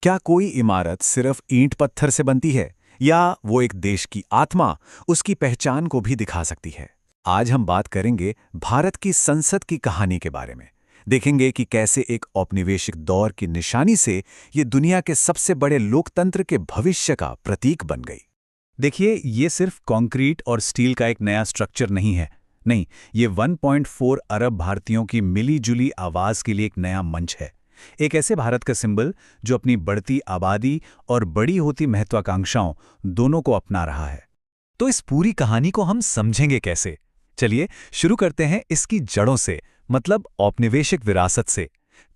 क्या कोई इमारत सिर्फ ईंट पत्थर से बनती है या वो एक देश की आत्मा, उसकी पहचान को भी दिखा सकती है? आज हम बात करेंगे भारत की संसद की कहानी के बारे में। देखेंगे कि कैसे एक औपनिवेशिक दौर की निशानी से ये दुनिया के सबसे बड़े लोकतंत्र के भविष्य का प्रतीक बन गई। देखिए, ये सिर्फ कंक्रीट और स्टील का एक नया स्ट्रक्चर नहीं है। नहीं, ये 1.4 अरब भारतीयों की मिली-जुली आवाज के लिए एक नया मंच है। एक ऐसे भारत का सिंबल जो अपनी बढ़ती आबादी और बड़ी होती महत्वाकांक्षाओं दोनों को अपना रहा है। तो इस पूरी कहानी को हम समझेंगे कैसे? चलिए शुरू करते हैं इसकी जड़ों से, मतलब औपनिवेशिक विरासत से।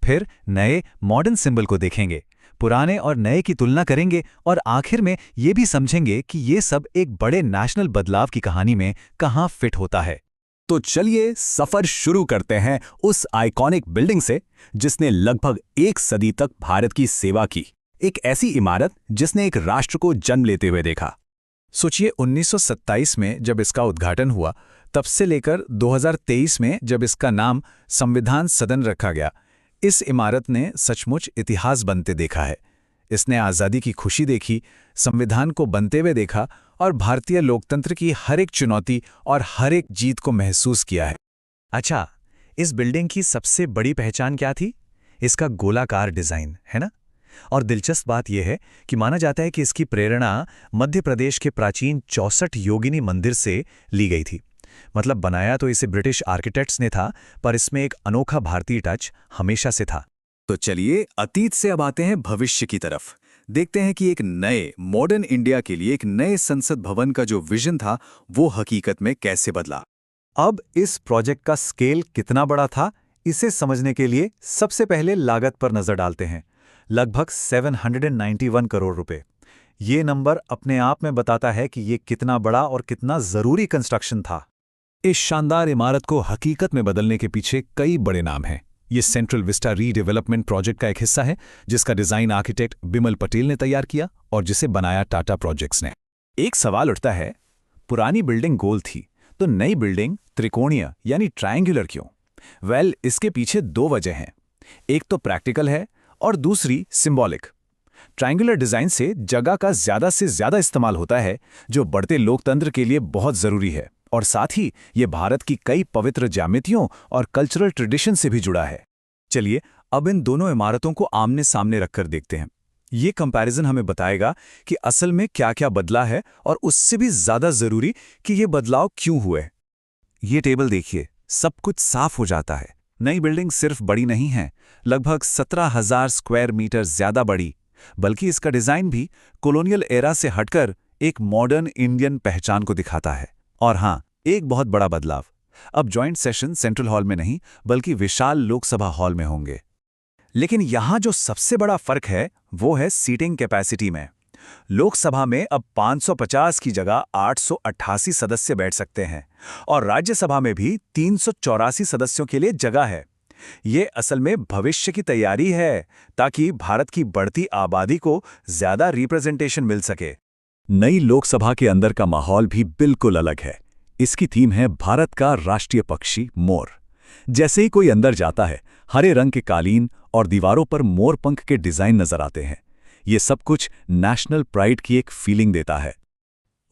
फिर नए मॉडर्न सिंबल को देखेंगे, पुराने और नए की तुलना करेंगे और आखिर में ये भी समझेंगे कि ये सब एक बड़े नेशनल बदलाव की कहानी में कहाँ फिट होता है। तो चलिए सफर शुरू करते हैं उस आइकॉनिक बिल्डिंग से जिसने लगभग एक सदी तक भारत की सेवा की। एक ऐसी इमारत जिसने एक राष्ट्र को जन्म लेते हुए देखा। सोचिए, 1927 में जब इसका उद्घाटन हुआ, तब से लेकर 2023 में जब इसका नाम संविधान सदन रखा गया, इस इमारत ने सचमुच इतिहास बनते देखा है। इसने आज़ादी की खुशी देखी, संविधान को बनते हुए देखा और भारतीय लोकतंत्र की हर एक चुनौती और हर एक जीत को महसूस किया है। अच्छा, इस बिल्डिंग की सबसे बड़ी पहचान क्या थी? इसका गोलाकार डिज़ाइन, है ना? और दिलचस्प बात यह है कि माना जाता है कि इसकी प्रेरणा मध्य प्रदेश के प्राचीन 64 योगिनी मंदिर से ली गई थी। मतलब बनाया तो इसे ब्रिटिश आर्किटेक्ट्स ने था, पर इसमें एक अनोखा भारतीय टच हमेशा से था। तो चलिए अतीत से अब आते हैं भविष्य की तरफ। देखते हैं कि एक नए मॉडर्न इंडिया के लिए एक नए संसद भवन का जो विजन था वो हकीकत में कैसे बदला। अब इस प्रोजेक्ट का स्केल कितना बड़ा था, इसे समझने के लिए सबसे पहले लागत पर नजर डालते हैं। लगभग 791 करोड़ रुपए। ये नंबर अपने आप में बताता है कि ये कितना बड़ा और कितना जरूरी कंस्ट्रक्शन था। इस शानदार इमारत को हकीकत में बदलने के पीछे कई बड़े नाम हैं। ये सेंट्रल विस्टा रीडेवलपमेंट प्रोजेक्ट का एक हिस्सा है, जिसका डिजाइन आर्किटेक्ट बिमल पटेल ने तैयार किया और जिसे बनाया टाटा प्रोजेक्ट्स ने। एक सवाल उठता है, पुरानी बिल्डिंग गोल थी तो नई बिल्डिंग त्रिकोणीय यानी ट्रायंगुलर क्यों? इसके पीछे दो वजह हैं। एक तो प्रैक्टिकल है और दूसरी सिंबॉलिक। ट्रायंगुलर डिजाइन से जगह का ज्यादा से ज्यादा इस्तेमाल होता है, जो बढ़ते लोकतंत्र के लिए बहुत जरूरी है, और साथ ही ये भारत की कई पवित्र ज्यामितियों और कल्चरल ट्रेडिशन से भी जुड़ा है। चलिए अब इन दोनों इमारतों को आमने सामने रखकर देखते हैं। ये कंपैरिजन हमें बताएगा कि असल में क्या क्या बदला है और उससे भी ज्यादा जरूरी कि ये बदलाव क्यों हुए। ये टेबल देखिए, सब कुछ साफ हो जाता है। नई बिल्डिंग सिर्फ बड़ी नहीं है, लगभग 17,000 स्क्वायर मीटर ज्यादा बड़ी, बल्कि इसका डिजाइन भी कॉलोनियल एरा से हटकर एक मॉडर्न इंडियन पहचान को दिखाता है। और हाँ, एक बहुत बड़ा बदलाव, अब जॉइंट सेशन सेंट्रल हॉल में नहीं बल्कि विशाल लोकसभा हॉल में होंगे। लेकिन यहां जो सबसे बड़ा फर्क है वो है सीटिंग कैपेसिटी में। लोकसभा में अब 550 की जगह 888 सदस्य बैठ सकते हैं और राज्यसभा में भी 384 सदस्यों के लिए जगह है। ये असल में भविष्य की तैयारी है, ताकि भारत की बढ़ती आबादी को ज्यादा रिप्रेजेंटेशन मिल सके। नई लोकसभा के अंदर का माहौल भी बिल्कुल अलग है। इसकी थीम है भारत का राष्ट्रीय पक्षी मोर। जैसे ही कोई अंदर जाता है, हरे रंग के कालीन और दीवारों पर मोर पंख के डिजाइन नजर आते हैं। ये सब कुछ नेशनल प्राइड की एक फीलिंग देता है।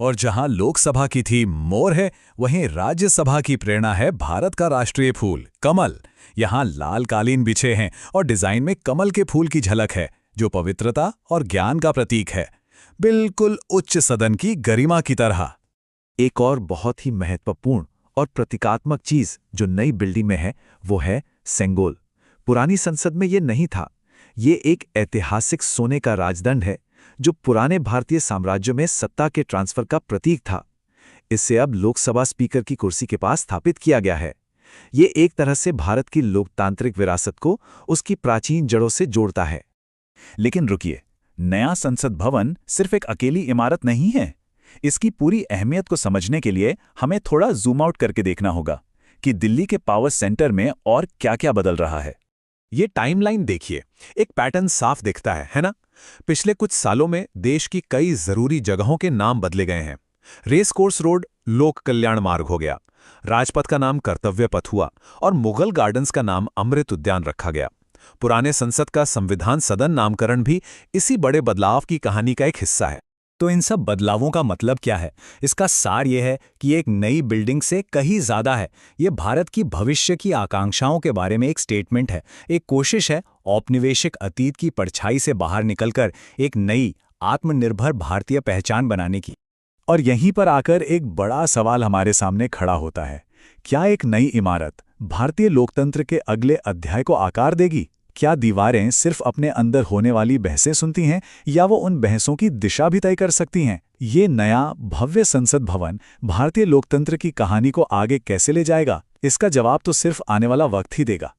और जहां लोकसभा की थीम मोर है, वहीं राज्यसभा की प्रेरणा है भारत का राष्ट्रीय फूल कमल। यहां लाल कालीन बिछे हैं और डिजाइन में कमल के फूल की झलक है, जो पवित्रता और ज्ञान का प्रतीक है, बिल्कुल उच्च सदन की गरिमा की तरह। एक और बहुत ही महत्वपूर्ण और प्रतीकात्मक चीज जो नई बिल्डिंग में है वो है सेंगोल। पुरानी संसद में ये नहीं था। ये एक ऐतिहासिक सोने का राजदंड है जो पुराने भारतीय साम्राज्य में सत्ता के ट्रांसफर का प्रतीक था। इसे अब लोकसभा स्पीकर की कुर्सी के पास स्थापित किया गया है। ये एक तरह से भारत की लोकतांत्रिक विरासत को उसकी प्राचीन जड़ों से जोड़ता है। लेकिन रुकिए, नया संसद भवन सिर्फ एक अकेली इमारत नहीं है। इसकी पूरी अहमियत को समझने के लिए हमें थोड़ा जूम आउट करके देखना होगा कि दिल्ली के पावर सेंटर में और क्या-क्या बदल रहा है। ये टाइमलाइन देखिए, एक पैटर्न साफ दिखता है ना? पिछले कुछ सालों में देश की कई जरूरी जगहों के नाम बदले गए हैं। रेस कोर्स रोड लोक कल्याण मार्ग हो गया, राजपथ का नाम कर्तव्य पथ हुआ और मुगल गार्डन्स का नाम अमृत उद्यान रखा गया। पुराने संसद का संविधान सदन नामकरण भी इसी बड़े बदलाव की कहानी का एक हिस्सा है। तो इन सब बदलावों का मतलब क्या है? इसका सार यह है कि एक नई बिल्डिंग से कहीं ज़्यादा है। ये भारत की भविष्य की आकांक्षाओं के बारे में एक स्टेटमेंट है, एक कोशिश है औपनिवेशिक अतीत की परछाई से बाहर निकलकर एक नई, आत्मनिर्भर भारतीय पहचान बनाने की। और यहीं पर आकर एक बड़ा सवाल हमारे सामने खड़ा होता है। क्या एक नई इमारत भारतीय लोकतंत्र के अगले अध्याय को आकार देगी? क्या दीवारें सिर्फ अपने अंदर होने वाली बहसें सुनती हैं या वो उन बहसों की दिशा भी तय कर सकती हैं? ये नया भव्य संसद भवन भारतीय लोकतंत्र की कहानी को आगे कैसे ले जाएगा? इसका जवाब तो सिर्फ आने वाला वक्त ही देगा।